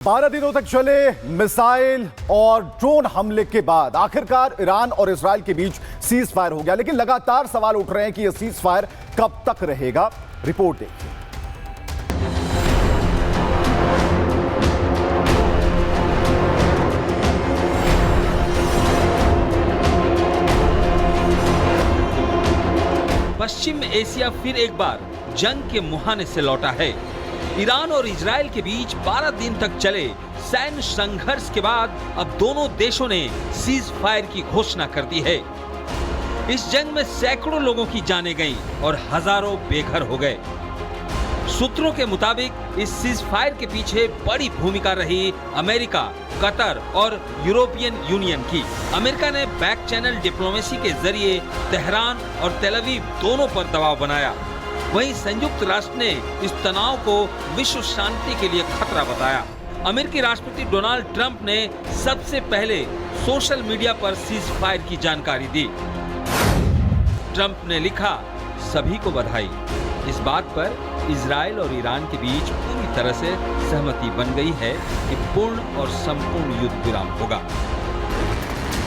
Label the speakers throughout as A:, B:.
A: 12 दिनों तक चले मिसाइल और ड्रोन हमले के बाद आखिरकार ईरान और इजराइल के बीच सीज फायर हो गया, लेकिन लगातार सवाल उठ रहे हैं कि यह सीज फायर कब तक रहेगा। रिपोर्ट देखिए।
B: पश्चिम एशिया फिर एक बार जंग के मुहाने से लौटा है। ईरान और इजराइल के बीच 12 दिन तक चले सैन्य संघर्ष के बाद अब दोनों देशों ने सीज फायर की घोषणा कर दी है। इस जंग में सैकड़ों लोगों की जानें गईं और हजारों बेघर हो गए। सूत्रों के मुताबिक इस सीज फायर के पीछे बड़ी भूमिका रही अमेरिका, कतर और यूरोपियन यूनियन की। अमेरिका ने बैक चैनल डिप्लोमेसी के जरिए तेहरान और तेल अवीव दोनों पर दबाव बनाया। वहीं संयुक्त राष्ट्र ने इस तनाव को विश्व शांति के लिए खतरा बताया। अमेरिकी राष्ट्रपति डोनाल्ड ट्रंप ने सबसे पहले सोशल मीडिया पर सीज फायर की जानकारी दी। ट्रंप ने लिखा, सभी को बधाई। इस बात पर इजराइल और ईरान के बीच पूरी तरह से सहमति बन गई है कि पूर्ण और संपूर्ण युद्ध विराम होगा।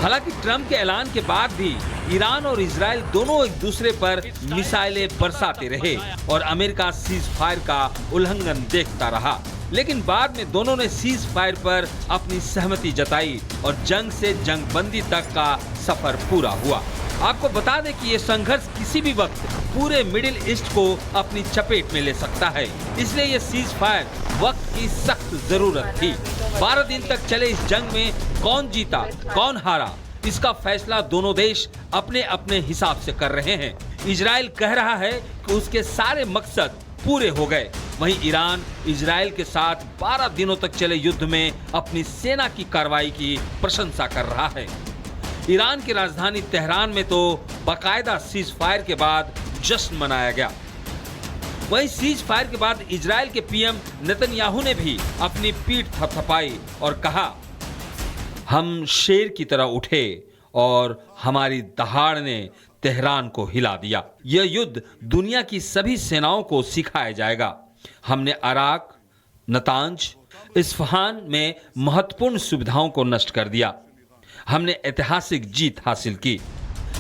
B: हालांकि ट्रंप के ऐलान के बाद भी ईरान और इजराइल दोनों एक दूसरे पर मिसाइलें बरसाते रहे और अमेरिका सीज फायर का उल्लंघन देखता रहा। लेकिन बाद में दोनों ने सीज फायर पर अपनी सहमति जताई और जंग से जंगबंदी तक का सफर पूरा हुआ। आपको बता दें कि ये संघर्ष किसी भी वक्त पूरे मिडिल ईस्ट को अपनी चपेट में ले सकता है, इसलिए ये सीज फायर वक्त की सख्त जरूरत थी। 12 दिन तक चले इस जंग में कौन जीता कौन हारा, इसका फैसला दोनों देश अपने अपने हिसाब से कर रहे हैं। इजराइल कह रहा है कि उसके सारे मकसद पूरे हो गए, वहीं ईरान इजराइल के साथ 12 दिनों तक चले युद्ध में अपनी सेना की कार्रवाई की प्रशंसा कर रहा है। ईरान की राजधानी तेहरान में तो बाकायदा सीज फायर के बाद जश्न मनाया गया। वहीं सीज फायर के बाद इजराइल के पीएम नेतन्याहू ने भी अपनी पीठ थपथपाई और कहा, हम शेर की तरह उठे और हमारी दहाड़ ने तेहरान को हिला दिया। यह युद्ध दुनिया की सभी सेनाओं को सिखाया जाएगा। हमने अराक, नतांज, इस्फहान में महत्वपूर्ण सुविधाओं को नष्ट कर दिया। हमने ऐतिहासिक जीत हासिल की।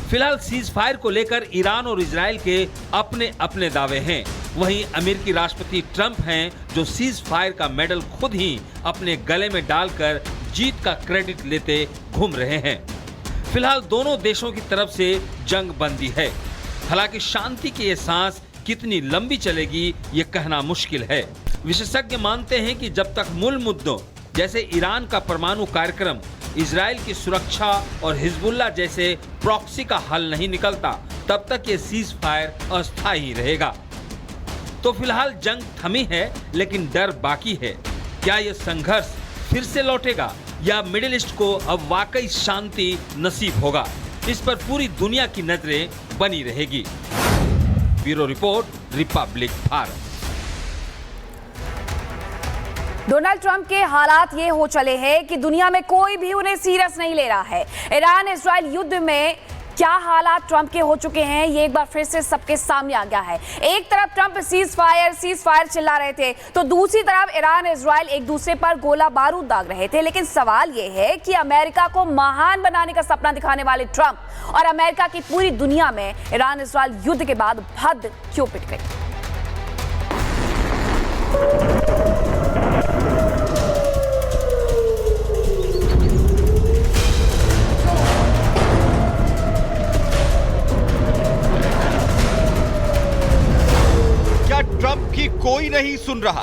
B: फिलहाल सीज फायर को लेकर ईरान और इजराइल के अपने अपने दावे हैं। वहीं अमेरिकी राष्ट्रपति ट्रंप हैं जो सीज फायर का मेडल खुद ही अपने गले में डालकर जीत का क्रेडिट लेते घूम रहे हैं। फिलहाल दोनों देशों की तरफ से जंग बंदी है। हालांकि शांति की ये सांस कितनी लंबी चलेगी ये कहना मुश्किल है। विशेषज्ञ मानते हैं कि जब तक मूल मुद्दों जैसे ईरान का परमाणु कार्यक्रम, इजराइल की सुरक्षा और हिजबुल्लाह जैसे प्रॉक्सी का हल नहीं निकलता, तब तक ये सीज फायर अस्थायी रहेगा। तो फिलहाल जंग थमी है, लेकिन डर बाकी है। क्या ये संघर्ष फिर से लौटेगा या मिडिल ईस्ट को अब वाकई शांति नसीब होगा? इस पर पूरी दुनिया की नजरें बनी रहेगी। Bureau report, Republic Bharat.
C: Donald Trump के हालात ये हो चले हैं कि दुनिया में कोई भी उन्हें सीरियस नहीं ले रहा है। ईरान इजराइल युद्ध में क्या हालात ट्रंप के हो चुके हैं, ये एक बार फिर से सबके सामने आ गया है। एक तरफ ट्रंप सीज फायर चिल्ला रहे थे, तो दूसरी तरफ ईरान इजराइल एक दूसरे पर गोला बारूद दाग रहे थे। लेकिन सवाल ये है कि अमेरिका को महान बनाने का सपना दिखाने वाले ट्रंप और अमेरिका की पूरी दुनिया में ईरान इजराइल युद्ध के बाद हद क्यों पिट गई?
D: ट्रंप की कोई नहीं सुन रहा।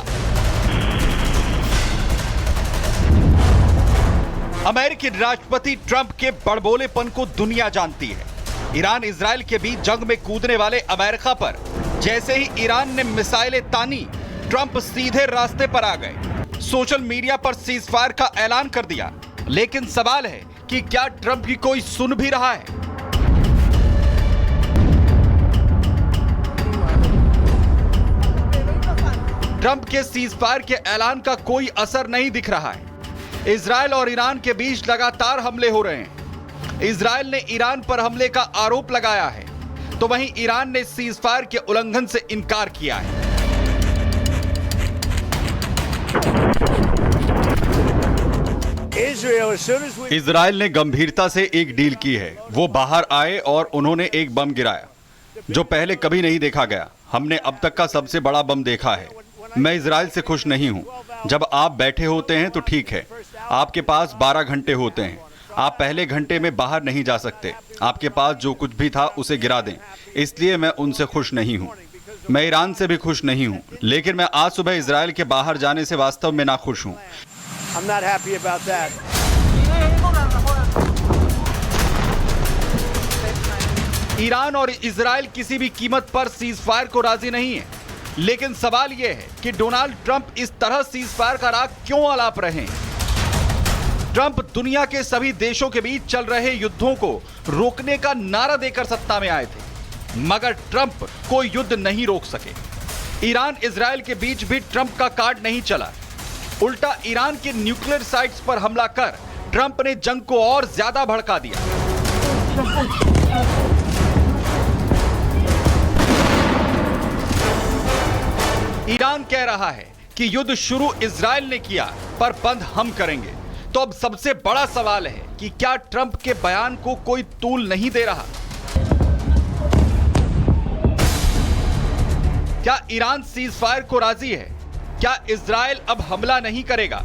D: अमेरिकी राष्ट्रपति ट्रंप के बड़बोलेपन को दुनिया जानती है। ईरान इजराइल के बीच जंग में कूदने वाले अमेरिका पर जैसे ही ईरान ने मिसाइलें तानी, ट्रंप सीधे रास्ते पर आ गए। सोशल मीडिया पर सीज फायर का ऐलान कर दिया। लेकिन सवाल है कि क्या ट्रंप की कोई सुन भी रहा है? ट्रंप के सीज फायर के ऐलान का कोई असर नहीं दिख रहा है। इजराइल और ईरान के बीच लगातार हमले हो रहे हैं। इजराइल ने ईरान पर हमले का आरोप लगाया है, तो वहीं ईरान ने सीज फायर के उल्लंघन से इनकार किया है।
E: as soon as we
D: Israel ने गंभीरता से एक डील की है। वो बाहर आए और उन्होंने एक बम गिराया जो पहले कभी नहीं देखा गया। हमने अब तक का सबसे बड़ा बम देखा है। मैं इजराइल से खुश नहीं हूं। जब आप बैठे होते हैं तो ठीक है, आपके पास 12 घंटे होते हैं। आप पहले घंटे में बाहर नहीं जा सकते। आपके पास जो कुछ भी था उसे गिरा दें। इसलिए मैं उनसे खुश नहीं हूं। मैं ईरान से भी खुश नहीं हूं, लेकिन मैं आज सुबह इजराइल के बाहर जाने से वास्तव में नाखुश हूं।
E: I'm not happy about that.
D: Iran और इजराइल किसी भी कीमत पर सीज फायर को राजी नहीं है, लेकिन सवाल यह है कि डोनाल्ड ट्रंप इस तरह सीज फायर का राग क्यों अलाप रहे हैं। ट्रंप दुनिया के सभी देशों के बीच चल रहे युद्धों को रोकने का नारा देकर सत्ता में आए थे, मगर ट्रंप कोई युद्ध नहीं रोक सके। ईरान इजराइल के बीच भी ट्रंप का कार्ड नहीं चला। उल्टा ईरान के न्यूक्लियर साइट्स पर हमला कर ट्रंप ने जंग को और ज्यादा भड़का दिया। ईरान कह रहा है कि युद्ध शुरू इजराइल ने किया पर बंद हम करेंगे। तो अब सबसे बड़ा सवाल है कि क्या ट्रंप के बयान को कोई तूल नहीं दे रहा? क्या ईरान सीज फायर को राजी है? क्या इजराइल अब हमला नहीं करेगा?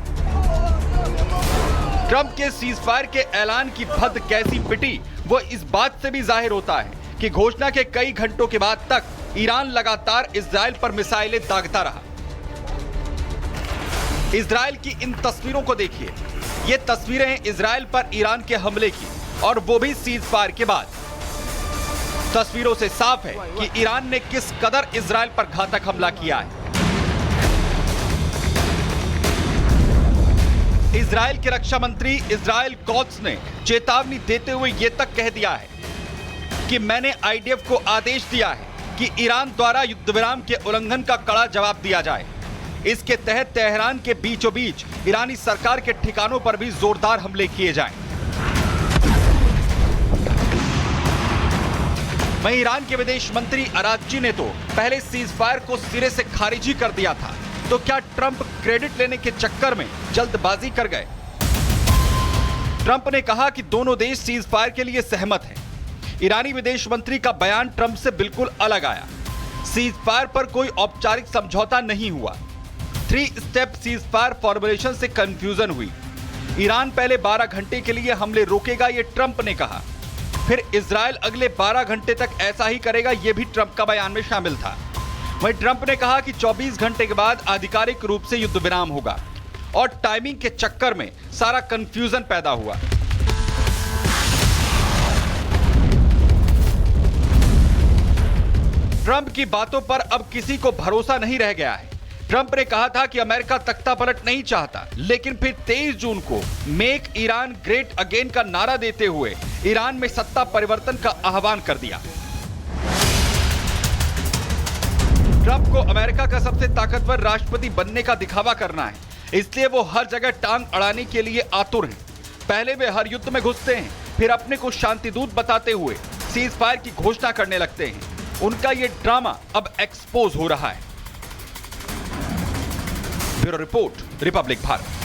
D: ट्रंप के सीज फायर के ऐलान की भद्द कैसी पिटी, वो इस बात से भी जाहिर होता है कि घोषणा के कई घंटों के बाद तक ईरान लगातार इजराइल पर मिसाइलें दागता रहा। इजराइल की इन तस्वीरों को देखिए। ये तस्वीरें हैं इजराइल पर ईरान के हमले की, और वो भी सीज फायर के बाद। तस्वीरों से साफ है कि ईरान ने किस कदर इजराइल पर घातक हमला किया है। इजराइल के रक्षा मंत्री इजराइल कॉट्स ने चेतावनी देते हुए यह तक कह दिया है कि मैंने आईडीएफ को आदेश दिया है कि ईरान द्वारा युद्ध विराम के उल्लंघन का कड़ा जवाब दिया जाए। इसके तहत तेहरान के बीचों बीच ईरानी सरकार के ठिकानों पर भी जोरदार हमले किए जाएं। वहीं ईरान के विदेश मंत्री अरागची ने तो पहले सीज फायर को सिरे से खारिज ही कर दिया था। तो क्या ट्रंप क्रेडिट लेने के चक्कर में जल्दबाजी कर गए? ट्रंप ने कहा कि दोनों देश सीज फायर के लिए सहमत हैं। ईरानी विदेश मंत्री का बयान ट्रंप से बिल्कुल अलग आया। सीज फायर पर कोई औपचारिक समझौता नहीं हुआ। 3 स्टेप सीज फायर फॉर्मुलेशन से कंफ्यूजन हुई। ईरान पहले 12 घंटे के लिए हमले रोकेगा, ये ट्रंप ने कहा। फिर इजराइल अगले 12 घंटे तक ऐसा ही करेगा, यह भी ट्रंप का बयान में शामिल था। वहीं ट्रंप ने कहा कि 24 घंटे के बाद आधिकारिक रूप से युद्ध विराम होगा, और टाइमिंग के चक्कर में सारा कंफ्यूजन पैदा हुआ। ट्रंप की बातों पर अब किसी को भरोसा नहीं रह गया है। ट्रंप ने कहा था कि अमेरिका तख्ता पलट नहीं चाहता, लेकिन फिर 23 जून को मेक ईरान ग्रेट अगेन का नारा देते हुए ईरान में सत्ता परिवर्तन का आह्वान कर दिया। ट्रंप को अमेरिका का सबसे ताकतवर राष्ट्रपति बनने का दिखावा करना है, इसलिए वो हर जगह टांग अड़ाने के लिए आतुर हैं। पहले वे हर युद्ध में घुसते हैं, फिर अपने को शांतिदूत बताते हुए सीज फायर की घोषणा करने लगते हैं। उनका ये ड्रामा अब एक्सपोज हो रहा है। Bureau report, Republic Bharat.